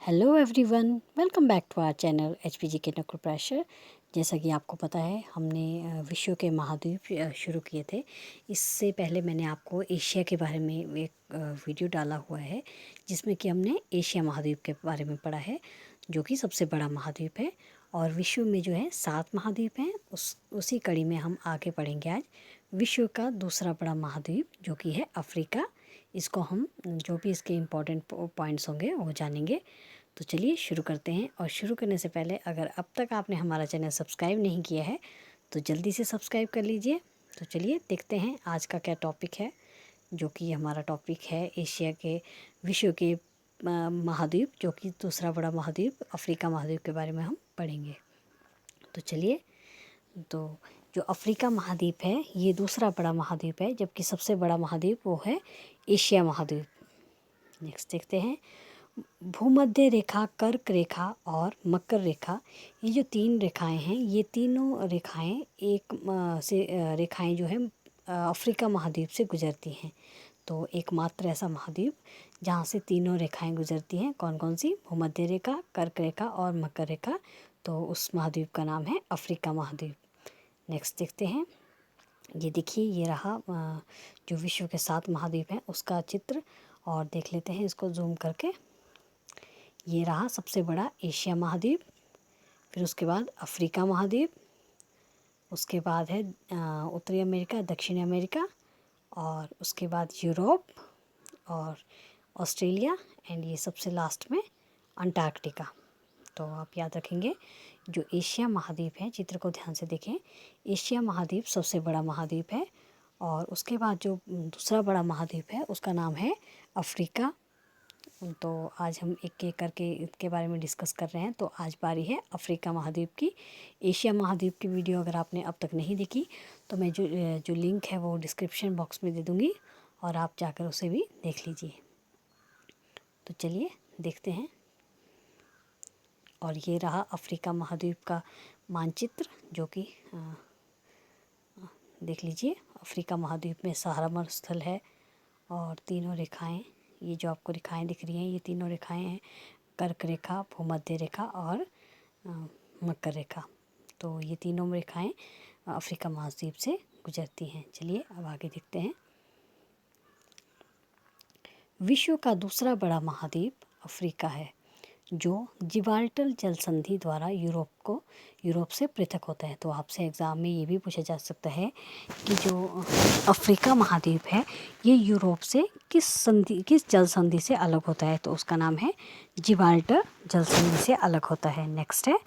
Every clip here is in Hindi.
Hello everyone, welcome back to our channel HPG के नकुल प्रेशर। जैसा कि आपको पता है, हमने विश्व के महाद्वीप शुरू किए थे। इससे पहले मैंने आपको एशिया के बारे में एक वीडियो डाला हुआ है, जिसमें कि हमने एशिया महाद्वीप के बारे में पढ़ा है, जो कि सबसे बड़ा महाद्वीप है। और विश्व में जो है 7 महाद्वीप हैं। उसी कड़ी में हम आगे पढ़ेंगे आज विश्व का दूसरा बड़ा महाद्वीप, जो कि है अफ्रीका। इसको हम जो भी इसके इम्पोर्टेंट पॉइंट्स होंगे वो जानेंगे। तो चलिए शुरू करते हैं। और शुरू करने से पहले अगर अब तक आपने हमारा चैनल सब्सक्राइब नहीं किया है तो जल्दी से सब्सक्राइब कर लीजिए। तो चलिए देखते हैं आज का क्या टॉपिक है। जो कि हमारा टॉपिक है एशिया के विश्व के महाद्वीप, जो कि दूसरा बड़ा महाद्वीप अफ्रीका महाद्वीप के बारे में हम पढ़ेंगे। तो चलिए, तो जो अफ्रीका महाद्वीप है ये दूसरा बड़ा महाद्वीप है, जबकि सबसे बड़ा महाद्वीप वो है एशिया महाद्वीप। नेक्स्ट देखते हैं। भूमध्य रेखा, कर्क रेखा और मकर रेखा, ये जो 3 रेखाएं हैं, ये तीनों रेखाएं रेखाएं जो है अफ्रीका महाद्वीप से गुजरती हैं। तो एकमात्र ऐसा महाद्वीप जहाँ से तीनों रेखाएं गुजरती हैं, कौन कौन सी? भूमध्य रेखा, कर्क रेखा और मकर रेखा। तो उस महाद्वीप का नाम है अफ्रीका महाद्वीप। नेक्स्ट देखते हैं। ये देखिए, ये रहा जो विश्व के 7 महाद्वीप हैं उसका चित्र। और देख लेते हैं इसको जूम करके। ये रहा सबसे बड़ा एशिया महाद्वीप, फिर उसके बाद अफ्रीका महाद्वीप, उसके बाद है उत्तरी अमेरिका, दक्षिणी अमेरिका, और उसके बाद यूरोप और ऑस्ट्रेलिया, एंड ये सबसे लास्ट में अंटार्कटिका। तो आप याद रखेंगे, जो एशिया महाद्वीप है, चित्र को ध्यान से देखें, एशिया महाद्वीप सबसे बड़ा महाद्वीप है। और उसके बाद जो दूसरा बड़ा महाद्वीप है उसका नाम है अफ्रीका। तो आज हम एक एक करके इसके बारे में डिस्कस कर रहे हैं। तो आज बारी है अफ्रीका महाद्वीप की। एशिया महाद्वीप की वीडियो अगर आपने अब तक नहीं देखी तो मैं जो लिंक है वो डिस्क्रिप्शन बॉक्स में दे दूँगी, और आप जाकर उसे भी देख लीजिए। तो चलिए देखते हैं। और ये रहा अफ्रीका महाद्वीप का मानचित्र, जो कि देख लीजिए। अफ्रीका महाद्वीप में सहारा मरुस्थल है, और तीनों रेखाएं, ये जो आपको रेखाएं दिख रही हैं, ये तीनों रेखाएं हैं कर्क रेखा, भूमध्य रेखा और मकर रेखा। तो ये तीनों रेखाएं अफ्रीका महाद्वीप से गुजरती हैं। चलिए अब आगे देखते हैं। विश्व का दूसरा बड़ा महाद्वीप अफ्रीका है, जो जिब्राल्टर जल संधि द्वारा यूरोप से पृथक होता है। तो आपसे एग्ज़ाम में ये भी पूछा जा सकता है कि जो अफ्रीका महाद्वीप है ये यूरोप से किस जल संधि से अलग होता है? तो उसका नाम है जिब्राल्टर जल संधि से अलग होता है। नेक्स्ट है,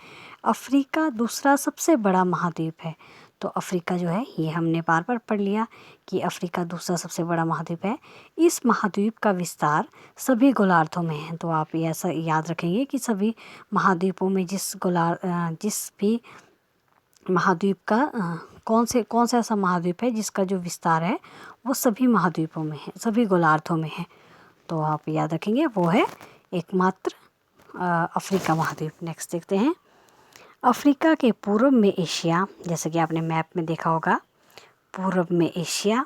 अफ्रीका दूसरा सबसे बड़ा महाद्वीप है। तो अफ्रीका जो है, ये हमने बार बार पढ़ लिया कि अफ्रीका दूसरा सबसे बड़ा महाद्वीप है। इस महाद्वीप का विस्तार सभी गोलार्धों में है। तो आप ये ऐसा याद रखेंगे कि सभी महाद्वीपों में जिस भी महाद्वीप का कौन सा ऐसा महाद्वीप है जिसका जो विस्तार है वो सभी महाद्वीपों में है, सभी गोलार्धों में है। तो आप याद रखेंगे वो है एकमात्र अफ्रीका महाद्वीप। नेक्स्ट देखते हैं। अफ्रीका के पूर्व में एशिया, जैसे कि आपने मैप में देखा होगा, पूर्व में एशिया,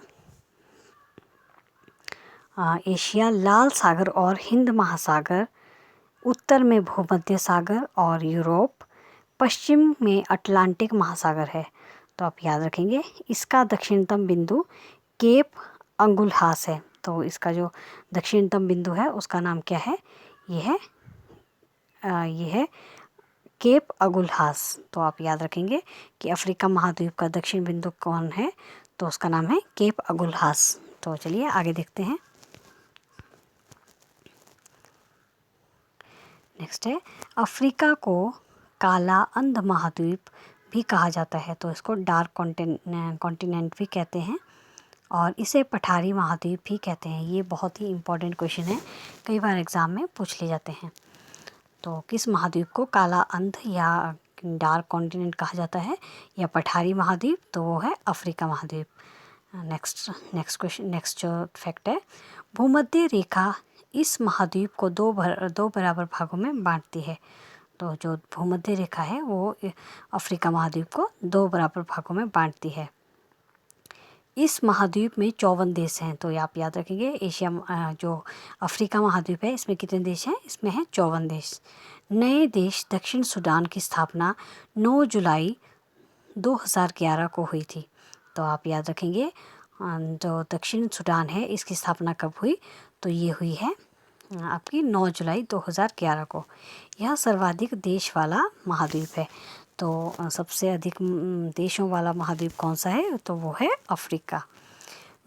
एशिया लाल सागर और हिंद महासागर, उत्तर में भूमध्य सागर और यूरोप, पश्चिम में अटलांटिक महासागर है। तो आप याद रखेंगे इसका दक्षिणतम बिंदु केप अंगुलहास है। तो इसका जो दक्षिणतम बिंदु है उसका नाम क्या है? ये है केप अंगुलहास। तो आप याद रखेंगे कि अफ्रीका महाद्वीप का दक्षिण बिंदु कौन है? तो उसका नाम है केप अंगुलहास। तो चलिए आगे देखते हैं। नेक्स्ट है, अफ्रीका को काला अंध महाद्वीप भी कहा जाता है। तो इसको डार्क कॉन्टिनेंट भी कहते हैं, और इसे पठारी महाद्वीप भी कहते हैं। ये बहुत ही इम्पोर्टेंट क्वेश्चन है, कई बार एग्ज़ाम में पूछ ले जाते हैं। तो किस महाद्वीप को काला अंध या डार्क कॉन्टिनेंट कहा जाता है, या पठारी महाद्वीप? तो वो है अफ्रीका महाद्वीप। नेक्स्ट जो फैक्ट है, भूमध्य रेखा इस महाद्वीप को दो बराबर भागों में बांटती है। तो जो भूमध्य रेखा है वो अफ्रीका महाद्वीप को 2 बराबर भागों में बांटती है। इस महाद्वीप में 54 देश हैं। तो ये आप याद रखेंगे, एशिया जो अफ्रीका महाद्वीप है इसमें कितने देश हैं, इसमें हैं 54 देश। नए देश दक्षिण सूडान की स्थापना 9 जुलाई 2011 को हुई थी। तो आप याद रखेंगे जो दक्षिण सूडान है इसकी स्थापना कब हुई, तो ये हुई है आपकी 9 जुलाई 2011 को। यह सर्वाधिक देश वाला महाद्वीप है। तो सबसे अधिक देशों वाला महाद्वीप कौन सा है, तो वो है अफ्रीका।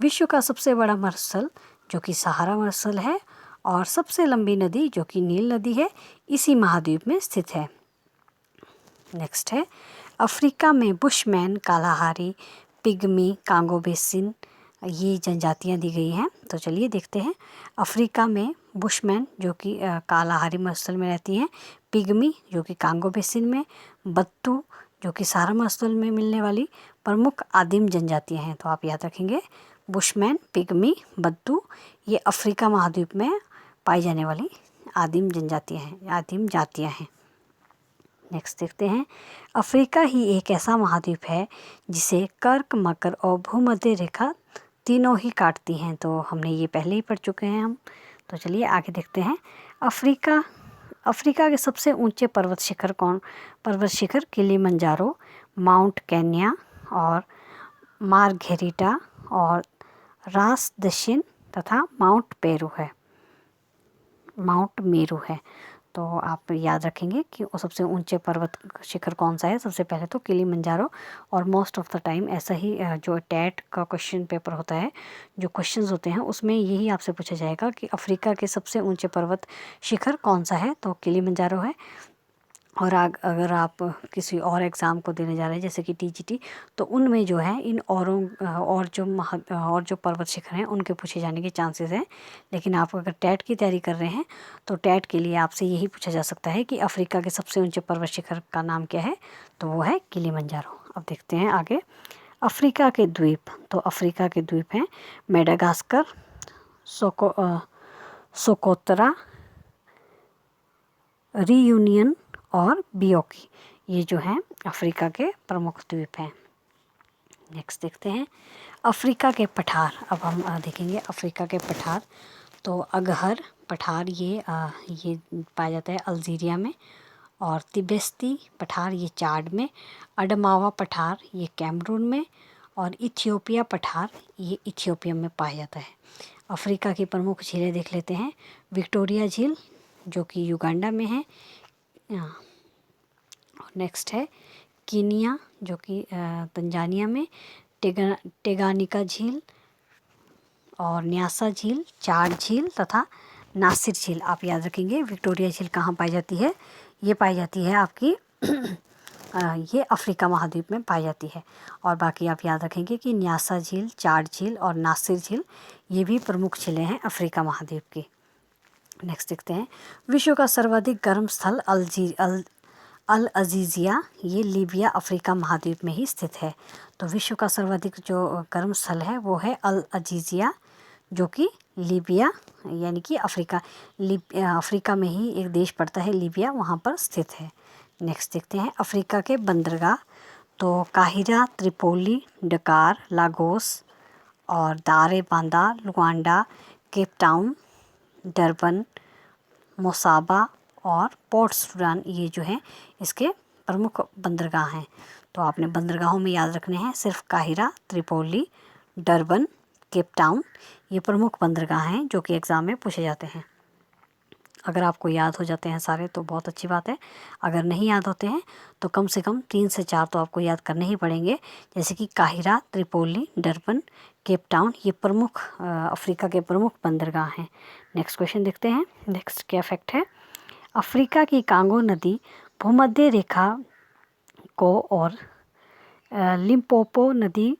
विश्व का सबसे बड़ा मरुस्थल जो कि सहारा मरुस्थल है, और सबसे लंबी नदी जो कि नील नदी है, इसी महाद्वीप में स्थित है। नेक्स्ट है, अफ्रीका में bushman, Kalahari, pygmy, Congo basin, ये जनजातियां दी गई हैं। तो चलिए देखते हैं। अफ्रीका में बुशमैन जो कि कालाहारी मरुस्थल में रहती हैं, पिग्मी जो कि कांगो बेसिन में, बत्तू जो कि सहारा मरुस्थल में मिलने वाली प्रमुख आदिम जनजातियां हैं। तो आप याद रखेंगे, बुशमैन, पिग्मी, बत्तू, ये अफ्रीका महाद्वीप में पाई जाने वाली आदिम जनजातियां हैं, आदिम जातियां हैं। नेक्स्ट देखते हैं, अफ्रीका ही एक ऐसा महाद्वीप है जिसे कर्क, मकर और भूमध्य रेखा तीनों ही काटती हैं। तो हमने ये पहले ही पढ़ चुके हैं हम। तो चलिए आगे देखते हैं। अफ्रीका के सबसे ऊंचे पर्वत शिखर किलिमंजारो, माउंट केन्या और मार्घेरिटा और रास दशिन तथा माउंट मेरू है। तो आप याद रखेंगे कि वो सबसे ऊंचे पर्वत शिखर कौन सा है। सबसे पहले तो किलिमंजारो, और मोस्ट ऑफ द टाइम ऐसा ही जो टेट का क्वेश्चन पेपर होता है, जो क्वेश्चंस होते हैं उसमें यही आपसे पूछा जाएगा कि अफ्रीका के सबसे ऊंचे पर्वत शिखर कौन सा है, तो किलिमंजारो है। और अगर आप किसी और एग्ज़ाम को देने जा रहे हैं जैसे कि टीजीटी, तो उनमें जो है इन और जो पर्वत शिखर हैं उनके पूछे जाने के चांसेस हैं। लेकिन आप अगर टेट की तैयारी कर रहे हैं तो टेट के लिए आपसे यही पूछा जा सकता है कि अफ्रीका के सबसे ऊंचे पर्वत शिखर का नाम क्या है, तो वो है किलिमंजारो। अब देखते हैं आगे। अफ्रीका के द्वीप, तो अफ्रीका के द्वीप हैं मेडागास्कर, सोकोत्रा, रीयूनियन और बियोकी, ये जो हैं अफ्रीका के प्रमुख द्वीप हैं। नेक्स्ट देखते हैं अफ्रीका के पठार। अब हम देखेंगे अफ्रीका के पठार। तो अगहर पठार ये पाया जाता है अल्जीरिया में, और तिबेस्ती पठार ये चाड में, अडमावा पठार ये कैमरून में, और इथियोपिया पठार ये इथियोपिया में पाया जाता है। अफ्रीका की प्रमुख झीलें देख लेते हैं। विक्टोरिया झील जो कि युगांडा में है। नेक्स्ट है कीनिया जो कि तंजानिया में, टेगानिका झील और न्यासा झील, चाड झील तथा नासिर झील। आप याद रखेंगे विक्टोरिया झील कहाँ पाई जाती है, ये पाई जाती है आपकी ये अफ्रीका महाद्वीप में पाई जाती है। और बाकी आप याद रखेंगे कि न्यासा झील, चाड झील और नासिर झील ये भी प्रमुख झीलें हैं अफ्रीका महाद्वीप की। नेक्स्ट देखते हैं विश्व का सर्वाधिक गर्म स्थल अल अजीज़िया, ये लीबिया अफ्रीका महाद्वीप में ही स्थित है। तो विश्व का सर्वाधिक जो गर्म स्थल है वो है अल अजीज़िया जो कि लीबिया यानी कि अफ्रीका में ही एक देश पड़ता है लीबिया, वहाँ पर स्थित है। नेक्स्ट देखते हैं अफ्रीका के बंदरगाह। तो काहिरा, त्रिपोली, डकार, लागोस और दार ए बांदा, लुआंडा, केप टाउन, डरबन, मोसाबा और पोर्ट सुडान, ये जो हैं इसके प्रमुख बंदरगाह हैं। तो आपने बंदरगाहों में याद रखने हैं सिर्फ Cairo, Tripoli, Durban, Cape Town, ये प्रमुख बंदरगाह हैं जो कि एग्ज़ाम में पूछे जाते हैं। अगर आपको याद हो जाते हैं सारे तो बहुत अच्छी बात है। अगर नहीं याद होते हैं तो कम से कम 3 से 4 तो आपको याद करने ही पड़ेंगे, जैसे कि Cairo, Tripoli, Durban, Cape Town, ये प्रमुख अफ्रीका के प्रमुख बंदरगाह हैं। नेक्स्ट क्वेश्चन देखते हैं। नेक्स्ट क्या फैक्ट है। अफ्रीका की कांगो नदी भूमध्य रेखा को और लिम्पोपो नदी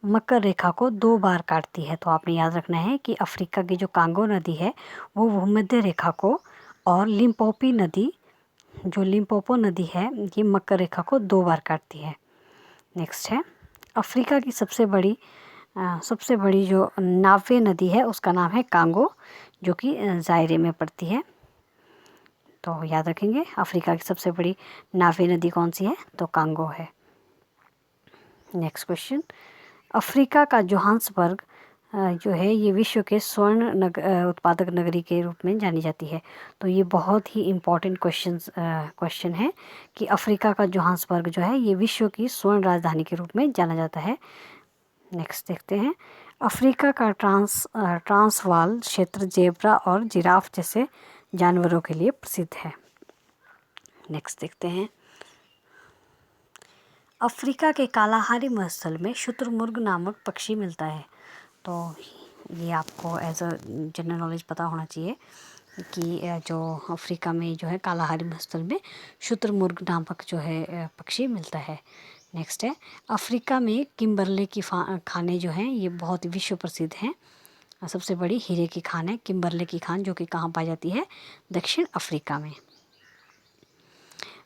मकर रेखा को 2 बार काटती है। तो आपने याद रखना है कि अफ्रीका की जो कांगो नदी है वो भूमध्य रेखा को, और लिम्पोपो नदी है ये मकर रेखा को 2 बार काटती है। नेक्स्ट है अफ्रीका की सबसे बड़ी जो नावे नदी है उसका नाम है कांगो, जो कि जायरे में पड़ती है। तो याद रखेंगे अफ्रीका की सबसे बड़ी नावे नदी कौन सी है, तो कांगो है। नेक्स्ट क्वेश्चन अफ्रीका का जोहान्सबर्ग जो है ये विश्व के स्वर्ण उत्पादक नगरी के रूप में जानी जाती है। तो ये बहुत ही इम्पोर्टेंट क्वेश्चन है कि अफ्रीका का जोहान्सबर्ग जो है ये विश्व की स्वर्ण राजधानी के रूप में जाना जाता है। नेक्स्ट देखते हैं, अफ्रीका का ट्रांसवाल क्षेत्र जेब्रा और जिराफ जैसे जानवरों के लिए प्रसिद्ध है। नेक्स्ट देखते हैं, अफ्रीका के कालाहारी मरुस्थल में शुतुरमुर्ग नामक पक्षी मिलता है। तो ये आपको एज अ जनरल नॉलेज पता होना चाहिए कि जो अफ्रीका में जो है कालाहारी मरुस्थल में शुतुरमुर्ग नामक जो है पक्षी मिलता है। नेक्स्ट है, अफ्रीका में किम्बरले की खानें जो हैं ये बहुत विश्व प्रसिद्ध हैं। सबसे बड़ी हीरे की खान है किम्बरले की खान, जो कि कहाँ पाई जाती है, दक्षिण अफ्रीका में।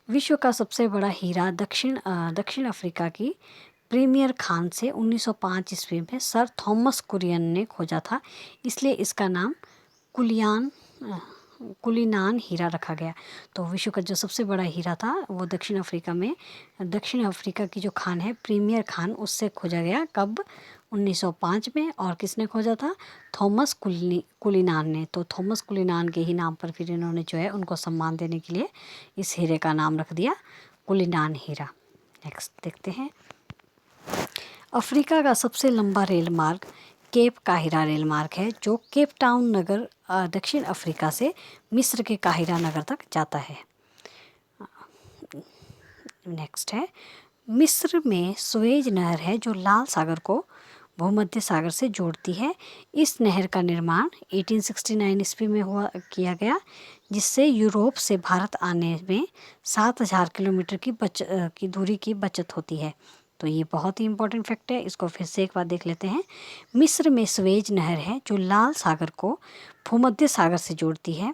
विश्व का सबसे बड़ा हीरा दक्षिण अफ्रीका की प्रीमियर खान से 1905 ईस्वी में सर थॉमस कुरियन ने खोजा था, इसलिए इसका नाम कुलीनान हीरा रखा गया। तो विश्व का जो सबसे बड़ा हीरा था वो दक्षिण अफ्रीका की जो खान है प्रीमियर खान, उससे खोजा गया। कब? 1905 में। और किसने खोजा था? थॉमस कुलीनान ने। तो थॉमस कुलीनान के ही नाम पर फिर इन्होंने जो है उनको सम्मान देने के लिए इस हीरे का नाम रख दिया कुलीनान हीरा। नेक्स्ट देखते हैं, अफ्रीका का सबसे लंबा रेल मार्ग केप काहिरा रेल मार्ग है, जो केप टाउन नगर दक्षिण अफ्रीका से मिस्र के काहिरा नगर तक जाता है। नेक्स्ट है, मिस्र में सुएज नहर है जो लाल सागर को भूमध्य सागर से जोड़ती है। इस नहर का निर्माण 1869 ईस्वी में किया गया, जिससे यूरोप से भारत आने में 7000 किलोमीटर की दूरी की बचत होती है। तो ये बहुत ही इंपॉर्टेंट फैक्ट है, इसको फिर से एक बार देख लेते हैं। मिस्र में सुएज नहर है जो लाल सागर को भूमध्य सागर से जोड़ती है,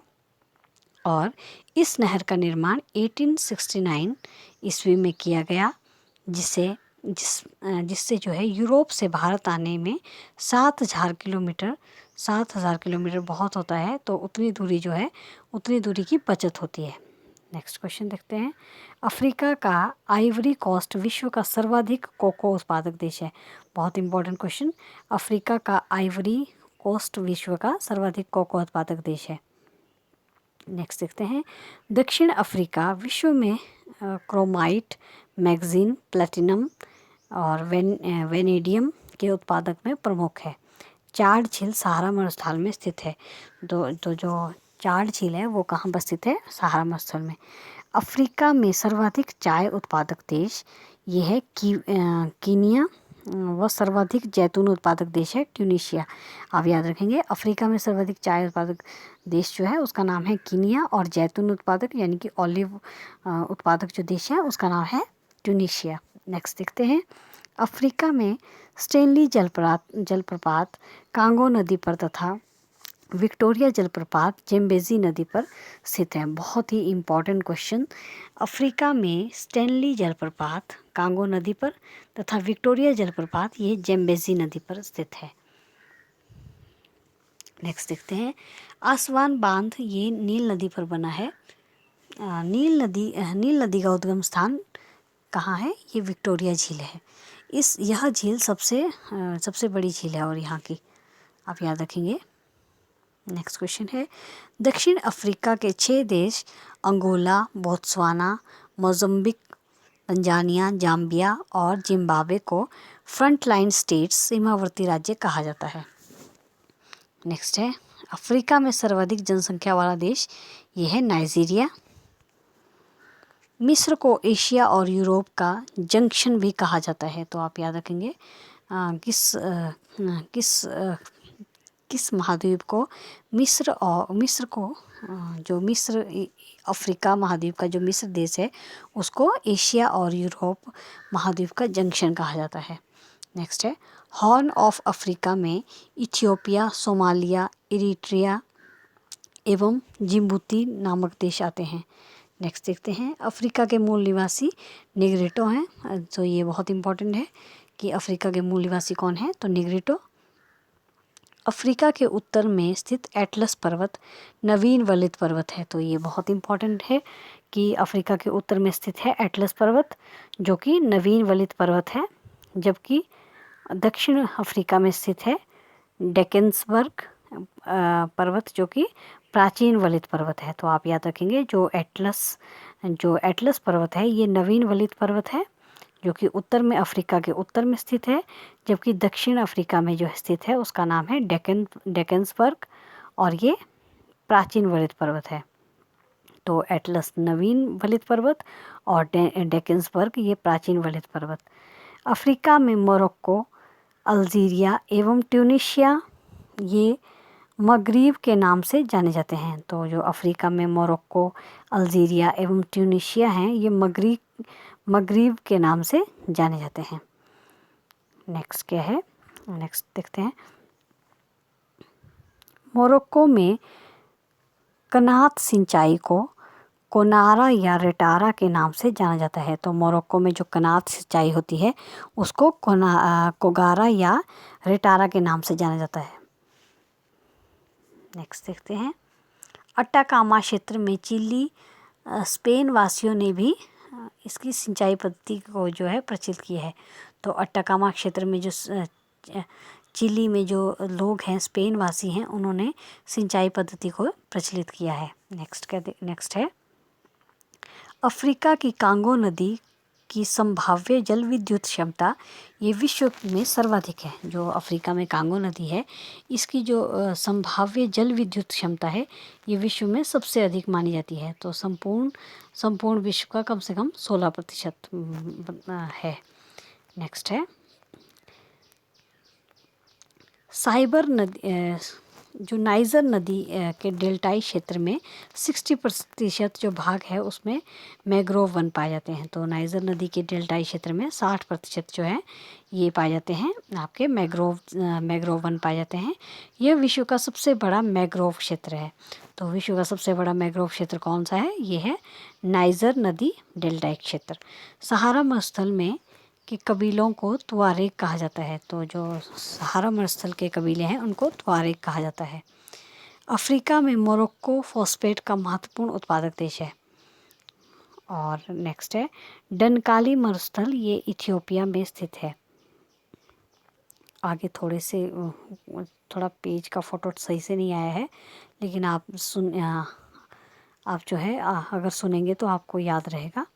और इस नहर का निर्माण 1869 ईस्वी में किया गया, जिससे जो है यूरोप से भारत आने में 7000 किलोमीटर बहुत होता है, तो उतनी दूरी की बचत होती है। नेक्स्ट क्वेश्चन देखते हैं, अफ्रीका का आइवरी कोस्ट विश्व का सर्वाधिक कोको उत्पादक देश है। बहुत इंपॉर्टेंट क्वेश्चन, अफ्रीका का आइवरी कोस्ट विश्व का सर्वाधिक कोको उत्पादक देश है। नेक्स्ट देखते हैं, दक्षिण अफ्रीका विश्व में क्रोमाइट, मैग्नीज, प्लैटिनम और वेनेडियम के उत्पादक में प्रमुख है। चाड झील सहारा मरुस्थल में स्थित है। तो जो चाड झील है वो कहाँ पर स्थित है? सहारा मरुस्थल में। अफ्रीका में सर्वाधिक चाय उत्पादक देश ये है कीनिया, व सर्वाधिक जैतून उत्पादक देश है ट्यूनीशिया। आप याद रखेंगे, अफ्रीका में सर्वाधिक चाय उत्पादक देश जो है उसका नाम है कीनिया, और जैतून उत्पादक यानी कि ऑलिव उत्पादक जो देश है उसका नाम है ट्यूनीशिया। नेक्स्ट देखते हैं, अफ्रीका में स्टेनली जलप्रपात कांगो नदी पर तथा विक्टोरिया जलप्रपात जेम्बेजी नदी पर स्थित है। बहुत ही इम्पॉर्टेंट क्वेश्चन, अफ्रीका में स्टेनली जलप्रपात कांगो नदी पर तथा विक्टोरिया जलप्रपात ये जेम्बेजी नदी पर स्थित है। नेक्स्ट देखते हैं, आसवान बांध ये नील नदी पर बना है। नील नदी का उद्गम स्थान कहाँ है? ये विक्टोरिया झील है। यह झील सबसे बड़ी झील है और यहाँ की आप याद रखेंगे। नेक्स्ट क्वेश्चन है, दक्षिण अफ्रीका के 6 देश Angola, Botswana, Mozambique, Tanzania, Zambia और जिम्बाब्वे को फ्रंटलाइन स्टेट्स सीमावर्ती राज्य कहा जाता है। नेक्स्ट है, अफ्रीका में सर्वाधिक जनसंख्या वाला देश ये है नाइजीरिया। मिस्र को एशिया और यूरोप का जंक्शन भी कहा जाता है। तो आप याद रखेंगे किस महाद्वीप को मिस्र अफ्रीका महाद्वीप का जो मिस्र देश है उसको एशिया और यूरोप महाद्वीप का जंक्शन कहा जाता है। नेक्स्ट है, हॉर्न ऑफ अफ्रीका में इथियोपिया, सोमालिया, इरिट्रिया एवं जिम्बूती नामक देश आते हैं। नेक्स्ट देखते हैं, अफ्रीका के मूल निवासी निग्रिटो हैं। तो ये बहुत इंपॉर्टेंट है कि अफ्रीका के मूल निवासी कौन है? तो निग्रिटो। अफ्रीका के उत्तर में स्थित एटलस पर्वत नवीन वलित पर्वत है। तो ये बहुत इंपॉर्टेंट है कि अफ्रीका के उत्तर में स्थित है एटलस पर्वत, जो कि नवीन वलित पर्वत है, जबकि दक्षिण अफ्रीका में स्थित है। डेकेंसबर्ग पर्वत जो कि प्राचीन वलित पर्वत है। तो आप याद रखेंगे जो एटलस पर्वत है ये नवीन वलित पर्वत है जो कि उत्तर में अफ्रीका के उत्तर में स्थित है, जबकि दक्षिण अफ्रीका में जो स्थित है उसका नाम है डेकेंसबर्ग और ये प्राचीन वलित पर्वत है। तो एटलस नवीन वलित पर्वत और डेकेंसबर्ग ये प्राचीन वलित पर्वत। अफ्रीका में मोरक्को, अल्जीरिया एवं ट्यूनीशिया ये मगरिब के नाम से जाने जाते हैं। तो जो अफ्रीका में मोरक्को, अल्जीरिया एवं ट्यूनीशिया हैं ये मगरिब के नाम से जाने जाते हैं। नेक्स्ट क्या है, नेक्स्ट देखते हैं। मोरक्को में कनात सिंचाई को कोनारा या रेटारा के नाम से जाना जाता है। तो मोरक्को में जो कनात सिंचाई होती है उसको कोगारा या रेटारा के नाम से जाना जाता है। नेक्स्ट देखते हैं। अट्टाकामा क्षेत्र में चिली स्पेन वासियों ने भी इसकी सिंचाई पद्धति को जो है प्रचलित किया है। तो अट्टाकामा क्षेत्र में जो चिली में जो लोग हैं स्पेन वासी हैं उन्होंने सिंचाई पद्धति को प्रचलित किया है। नेक्स्ट है अफ्रीका की कांगो नदी की संभाव्य जल विद्युत क्षमता ये विश्व में सर्वाधिक है। जो अफ्रीका में कांगो नदी है इसकी जो संभाव्य जल विद्युत क्षमता है ये विश्व में सबसे अधिक मानी जाती है। तो संपूर्ण विश्व का कम से कम 16% है। नेक्स्ट है साइबर नदी जो नाइजर नदी के डेल्टाई क्षेत्र में 60% जो भाग है उसमें मैंग्रोव वन पाए जाते हैं। तो नाइजर नदी के डेल्टाई क्षेत्र में 60% जो है ये पाए जाते हैं आपके मैंग्रोव वन पाए जाते हैं। यह विश्व का सबसे बड़ा मैंग्रोव क्षेत्र है। तो विश्व का सबसे बड़ा मैंग्रोव क्षेत्र कौन सा है, ये है नाइजर नदी डेल्टाई क्षेत्र। सहारा मरुस्थल में के कबीलों को तुआरेग कहा जाता है। तो जो सहारा मरुस्थल के कबीले हैं उनको तुआरेग कहा जाता है। अफ्रीका में मोरक्को फॉस्फेट का महत्वपूर्ण उत्पादक देश है। और नेक्स्ट है डनकाली मरुस्थल ये इथियोपिया में स्थित है। आगे थोड़ा पेज का फोटो सही से नहीं आया है, लेकिन आप जो है अगर सुनेंगे तो आपको याद रहेगा।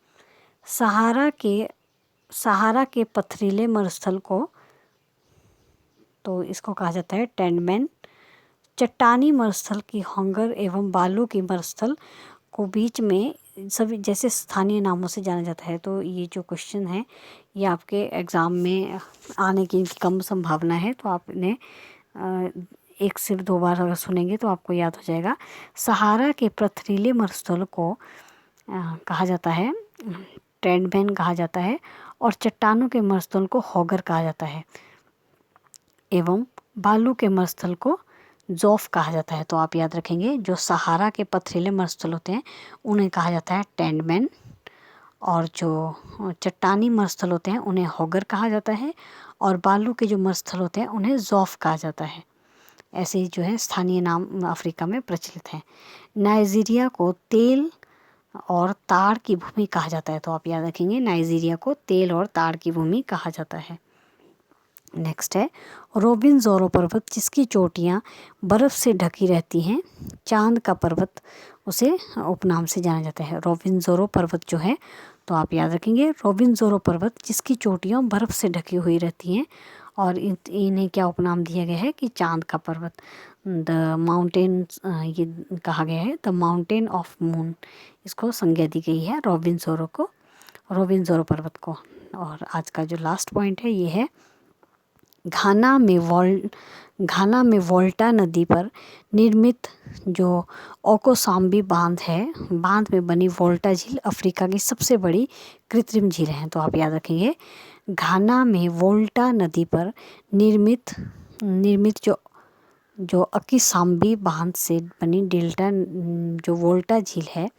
सहारा के पथरीले मरुस्थल को तो इसको कहा जाता है टेंडमैन। चट्टानी मरुस्थल की होंगर एवं बालू की मरुस्थल को बीच में सभी जैसे स्थानीय नामों से जाना जाता है। तो ये जो क्वेश्चन है ये आपके एग्ज़ाम में आने की कम संभावना है, तो आप इन्हें एक से दो बार अगर सुनेंगे तो आपको याद हो जाएगा। सहारा के पथरीले मरुस्थल को कहा जाता है टेंडमैन कहा जाता है और चट्टानों के मरुस्थल को होगर कहा जाता है एवं बालू के मरुस्थल को जोफ कहा जाता है। तो आप याद रखेंगे जो सहारा के पथरीले मरुस्थल होते हैं उन्हें कहा जाता है टेंडमैन और जो चट्टानी मरुस्थल होते हैं उन्हें होगर कहा जाता है और बालू के जो मरुस्थल होते हैं उन्हें जोफ कहा जाता है। ऐसे ही जो है स्थानीय नाम अफ्रीका में प्रचलित हैं। नाइजीरिया को तेल और ताड़ की भूमि कहा जाता है। तो आप याद रखेंगे नाइजीरिया को तेल और ताड़ की भूमि कहा जाता है। नेक्स्ट है रोबिनजोरो पर्वत जिसकी चोटियाँ बर्फ़ से ढकी रहती हैं, चांद का पर्वत उसे उपनाम से जाना जाता है। रोबिनजोरो पर्वत जो है तो आप याद रखेंगे रोबिनजोरो पर्वत जिसकी चोटियाँ बर्फ़ से ढकी हुई रहती हैं और इन्हें क्या उपनाम दिया गया है कि चांद का पर्वत, द माउंटेन ये कहा गया है द माउंटेन ऑफ मून, इसको संज्ञा दी गई है रोबिनजोरो पर्वत को। और आज का जो लास्ट पॉइंट है ये है घाना में वोल्टा नदी पर निर्मित जो ओकोसाम्बी बांध है, बांध में बनी वोल्टा झील अफ्रीका की सबसे बड़ी कृत्रिम झील है। तो आप याद रखेंगे घाना में वोल्टा नदी पर निर्मित जो ओकोसाम्बी बांध से बनी डेल्टा जो वोल्टा झील है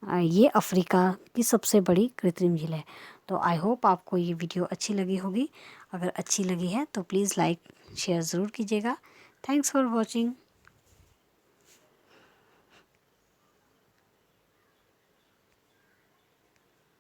ये अफ्रीका की सबसे बड़ी कृत्रिम झील है। तो आई होप आपको ये वीडियो अच्छी लगी होगी। अगर अच्छी लगी है तो प्लीज़ लाइक शेयर ज़रूर कीजिएगा। Thanks for watching.